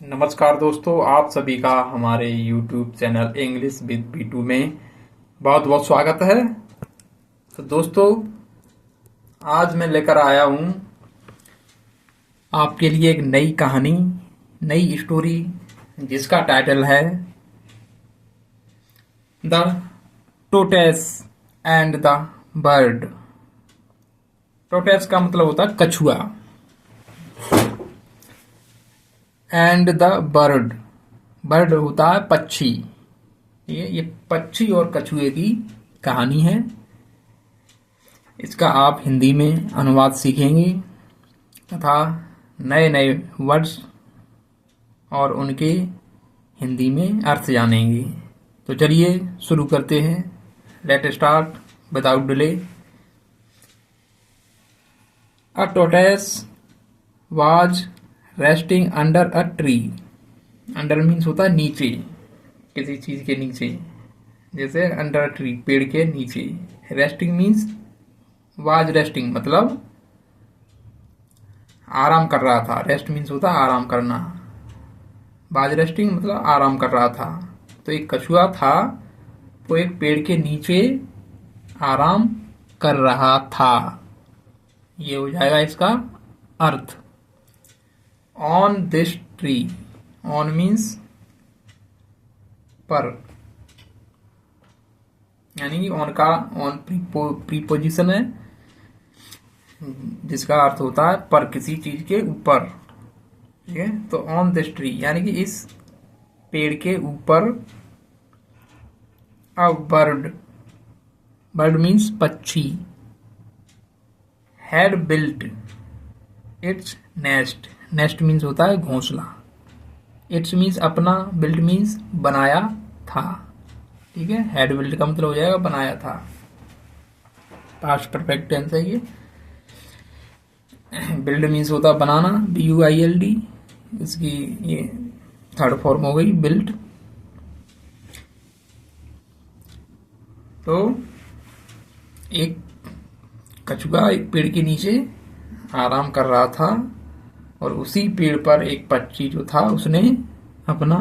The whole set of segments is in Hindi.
नमस्कार दोस्तों, आप सभी का हमारे YouTube channel English with B2 में बहुत बहुत स्वागत है। तो दोस्तों, आज मैं लेकर आया हूँ आपके लिए एक नई कहानी, नई स्टोरी, जिसका टाइटल है द टोर्टोइस एंड द बर्ड। टोर्टोइस का मतलब होता है कछुआ, एंड द बर्ड, बर्ड होता है पक्षी। ये पक्षी और कछुए की कहानी है। इसका आप हिंदी में अनुवाद सीखेंगे तथा नए नए वर्ड्स और उनके हिंदी में अर्थ जानेंगे। तो चलिए शुरू करते हैं। Let start without delay. A tortoise was resting under a tree. Under means होता है नीचे, किसी चीज के नीचे, जैसे अंडर ट्री, पेड़ के नीचे। रेस्टिंग मीन्स वाज रेस्टिंग, मतलब आराम कर रहा था। रेस्ट मीन्स होता है आराम करना। वाज रेस्टिंग मतलब आराम कर रहा था। तो एक कछुआ था, वो एक पेड़ के नीचे आराम कर रहा था। ये हो जाएगा इसका अर्थ। On this tree, on means पर, यानी कि ऑन का ऑन प्रीपोजिशन है, जिसका अर्थ होता है पर, किसी चीज के ऊपर। ठीक है, तो ऑन दिस ट्री यानी कि इस पेड़ के ऊपर। अ बर्ड, बर्ड मीन्स पक्षी, had built its nest. Nest means होता है घोंसला। इट्स मीन्स अपना, बिल्ट मीन्स बनाया था। ठीक है, हैड बिल्ट का मतलब हो जाएगा बनाया था। पास्ट परफेक्ट टेंस है ये। बिल्ड मीन्स होता है बनाना, BUILD। इसकी ये थर्ड फॉर्म हो गई, बिल्ड। तो एक कछुआ एक पेड़ के नीचे आराम कर रहा था, और उसी पेड़ पर एक पक्षी जो था उसने अपना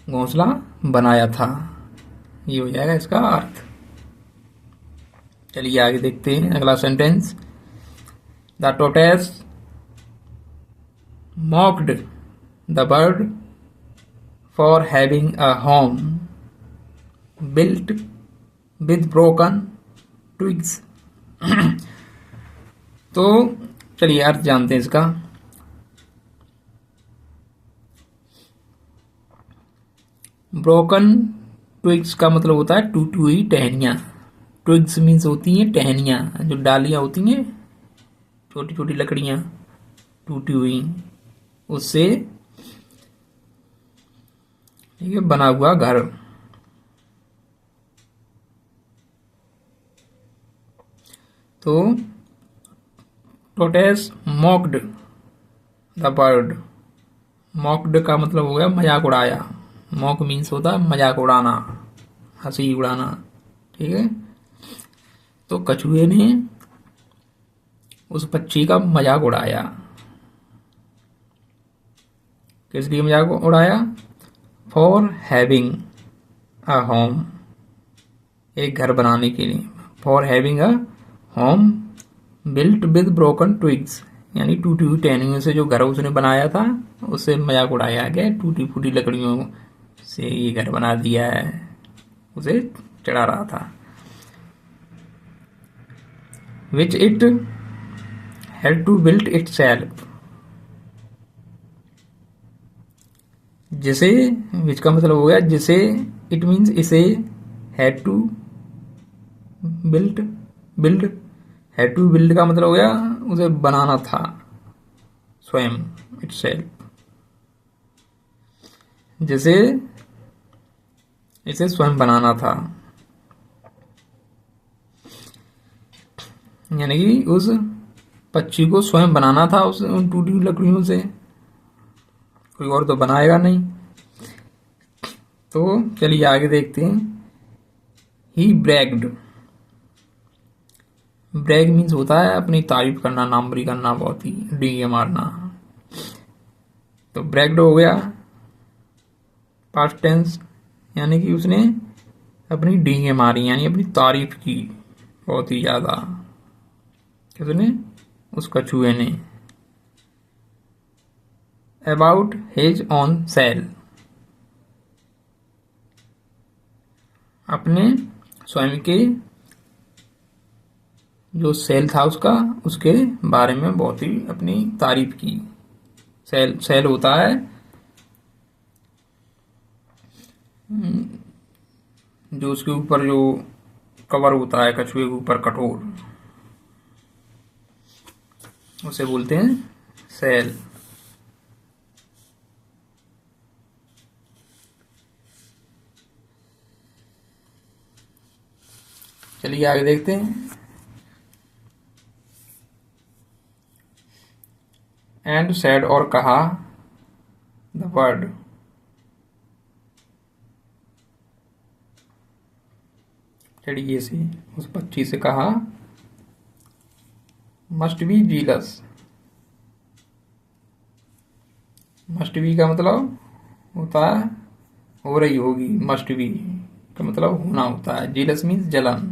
घोंसला बनाया था। ये हो जाएगा इसका अर्थ। चलिए आगे देखते हैं अगला sentence. The tortoise mocked the bird for having a home built with broken twigs. तो चलिए अर्थ जानते हैं इसका। ब्रोकन ट्विग्स का मतलब होता है टूटी हुई टहनियां। ट्विग्स मीन्स होती हैं टहनियां, जो डालियां होती हैं, छोटी छोटी लकड़ियां टूटी हुई, उससे ठीक है बना हुआ घर। तो टोर्टोइस मॉक्ड द बर्ड। मॉक्ड का मतलब हो गया मजाक उड़ाया। मॉक मीन्स होता है मजाक उड़ाना, हंसी उड़ाना। ठीक है, तो कछुए ने उस पक्षी का मजाक उड़ाया। किस लिए मजाक उड़ाया? फॉर हैविंग अ होम, एक घर बनाने के लिए। For having a home built with broken twigs, यानी टूटी हुई टहनियों से जो घर उसने बनाया था उससे मजाक उड़ाया गया। टूटी फूटी लकड़ियों से ये घर बना दिया है, उसे चढ़ा रहा था। Which it had to built itself, जिसे, विच का मतलब हो गया जिसे, इट मीन्स इसे, had to built, build, had to build का मतलब हो गया उसे बनाना था स्वयं, इट सेल्फ, जिसे इसे स्वयं बनाना था। यानी कि उस पक्षी को स्वयं बनाना था उस उन टूटी लकड़ियों से, कोई और तो बनाएगा नहीं। तो चलिए आगे देखते हैं। ही ब्रैग्ड, ब्रैग मीन्स होता है अपनी तारीफ करना, नामबरी करना, बहुत ही डींगे मारना। तो ब्रैग्ड हो गया पास्ट टेंस, यानी कि उसने अपनी डींगे मारी, यानी अपनी तारीफ की बहुत ही ज़्यादा। किसने? उस कछुए ने। अबाउट हिज ऑन सेल, अपने स्वयं के जो सेल था उसका, उसके बारे में बहुत ही अपनी तारीफ की। सेल, सेल होता है जो उसके ऊपर जो कवर होता है कछुए के ऊपर कठोर, उसे बोलते हैं सेल। चलिए आगे देखते हैं। एंड सेड, और कहा, द वर्ड, चिड़िए से, उस पक्षी से कहा, must be jealous. Must be का मतलब होता है हो रही होगी, मस्ट बी का मतलब होना होता है। जीलस मीन्स जलन,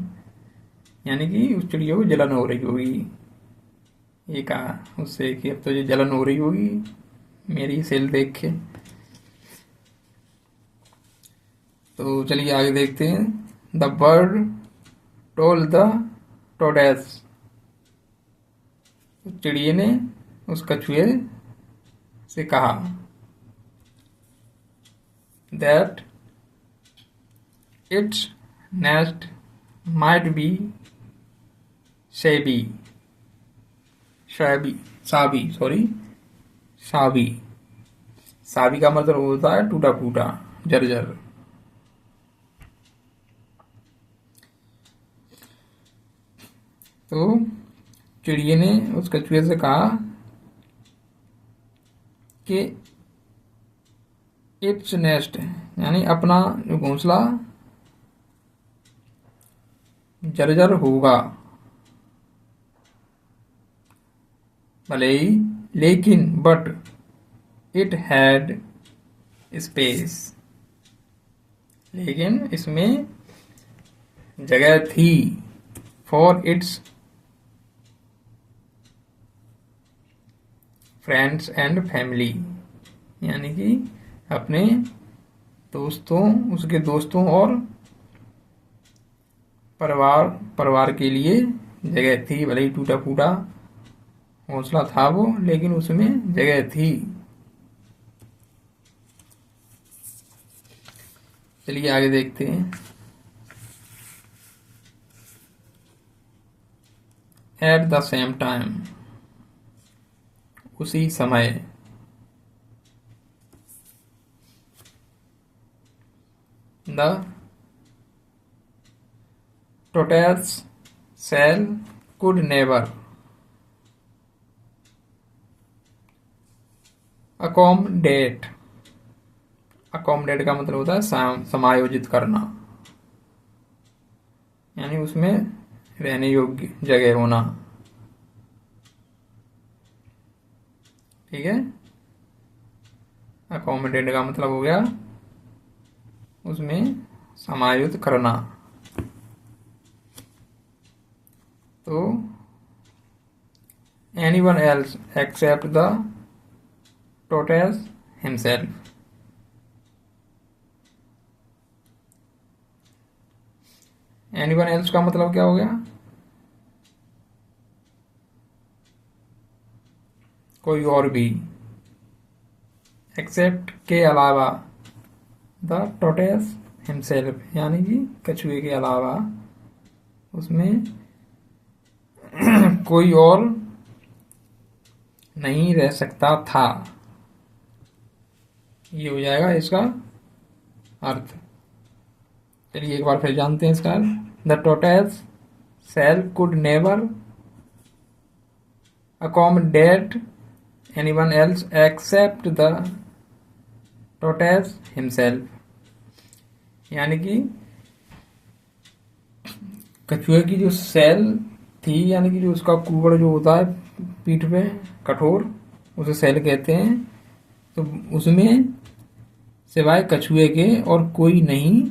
यानी कि उस चिड़िया को जलन हो रही होगी। ये कहा उससे कि अब तो ये जलन हो रही होगी मेरी सेल देख के। तो चलिए आगे देखते हैं। The bird told the tortoise, चिड़िए ने उस कछुए से कहा, that its nest might be shabby, shabby, shabby, sorry, shabby. Shabby का मतलब होता है टूटा फूटा, जर्जर। तो चिड़िए ने उस कछुए से कहा कि इट्स नेस्ट, यानी अपना जो घोंसला जर्जर होगा भले ही, लेकिन बट इट हैड स्पेस, लेकिन इसमें जगह थी, for its friends and family, यानी कि अपने दोस्तों, उसके दोस्तों और परिवार के लिए जगह थी। भले ही टूटा फूटा घोंसला था वो, लेकिन उसमें जगह थी। चलिए आगे देखते हैं। एट द सेम टाइम, उसी समय, the tortoise shell could never accommodate, accommodate का मतलब होता है समायोजित करना, यानी उसमें रहने योग्य जगह होना। ठीक है, अकोमोडेट का मतलब हो गया उसमें समायोजित करना। तो anyone else except the tortoise himself, anyone else का मतलब क्या हो गया? कोई और भी, एक्सेप्ट के अलावा, द tortoise himself, यानी कि कछुए के अलावा उसमें कोई और नहीं रह सकता था। ये हो जाएगा इसका अर्थ। चलिए एक बार फिर जानते हैं इसका अर्थ। The tortoise shell could never accommodate anyone else except the tortoise himself, यानी कि कछुए की जो सेल थी, यानी कि जो उसका कुबड़ जो होता है पीठ पे कठोर, उसे सेल कहते हैं। तो उसमें सिवाय कछुए के और कोई नहीं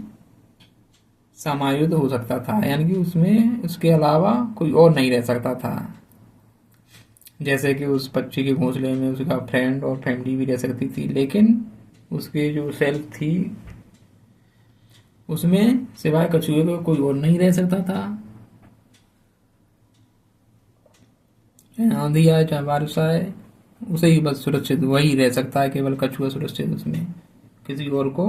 समायुक्त हो सकता था, यानी कि उसमें उसके अलावा कोई और नहीं रह सकता था। जैसे कि उस पक्षी के घोंसले में उसका फ्रेंड और फैमिली भी रह सकती थी, लेकिन उसके जो सेल्फ थी उसमें सिवाय कछुए के कोई और नहीं रह सकता था। चाहे आंधी आए चाहे बारिश आए, उसे ही बस सुरक्षित वही रह सकता है, केवल कछुआ सुरक्षित, उसमें किसी और को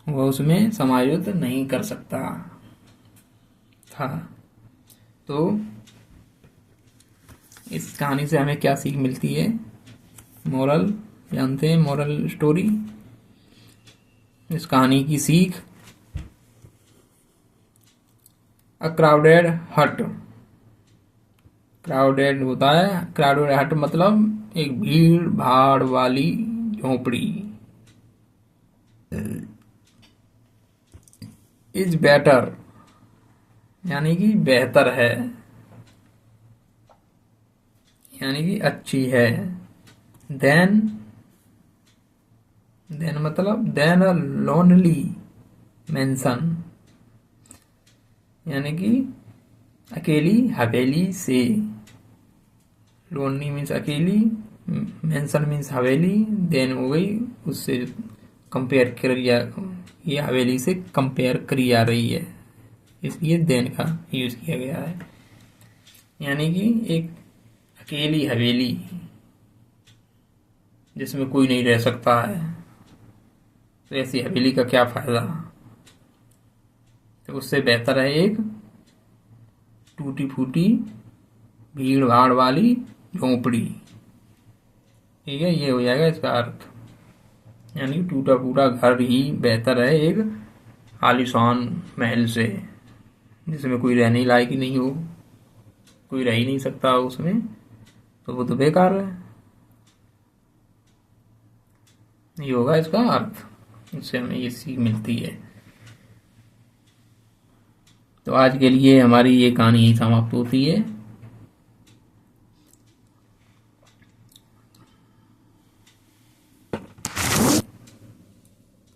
वह उसमें समायोजित नहीं कर सकता था। तो इस कहानी से हमें क्या सीख मिलती है? मोरल जानते हैं, मोरल स्टोरी। इस कहानी की सीख, अ क्राउडेड हट। क्राउडेड होता है, क्राउडेड हट मतलब एक भीड़ भाड़ वाली झोपड़ी। इज बेटर यानी कि बेहतर है, यानी कि अच्छी है। देन मतलब देन अ लोनली मेंशन, यानी कि अकेली हवेली से। लोनली मीन्स अकेली, मेंशन मीन्स हवेली, देन हो गई उससे कंपेयर करिया, ये हवेली से कंपेयर करी जा रही है, इसलिए देन का यूज किया गया है। यानी कि एक अकेली हवेली जिसमें कोई नहीं रह सकता है, तो ऐसी हवेली का क्या फायदा? तो उससे बेहतर है एक टूटी फूटी भीड़ भाड़ वाली झोंपड़ी। ठीक है, ये हो जाएगा इसका अर्थ। यानी टूटा फूटा घर ही बेहतर है एक आलीशान महल से, जिसमें कोई रहने लायक ही नहीं हो, कोई रह ही नहीं सकता उसमें, तो वो तो बेकार है। ये होगा इसका अर्थ, इससे हमें ये सीख मिलती है। तो आज के लिए हमारी ये कहानी यही समाप्त होती है।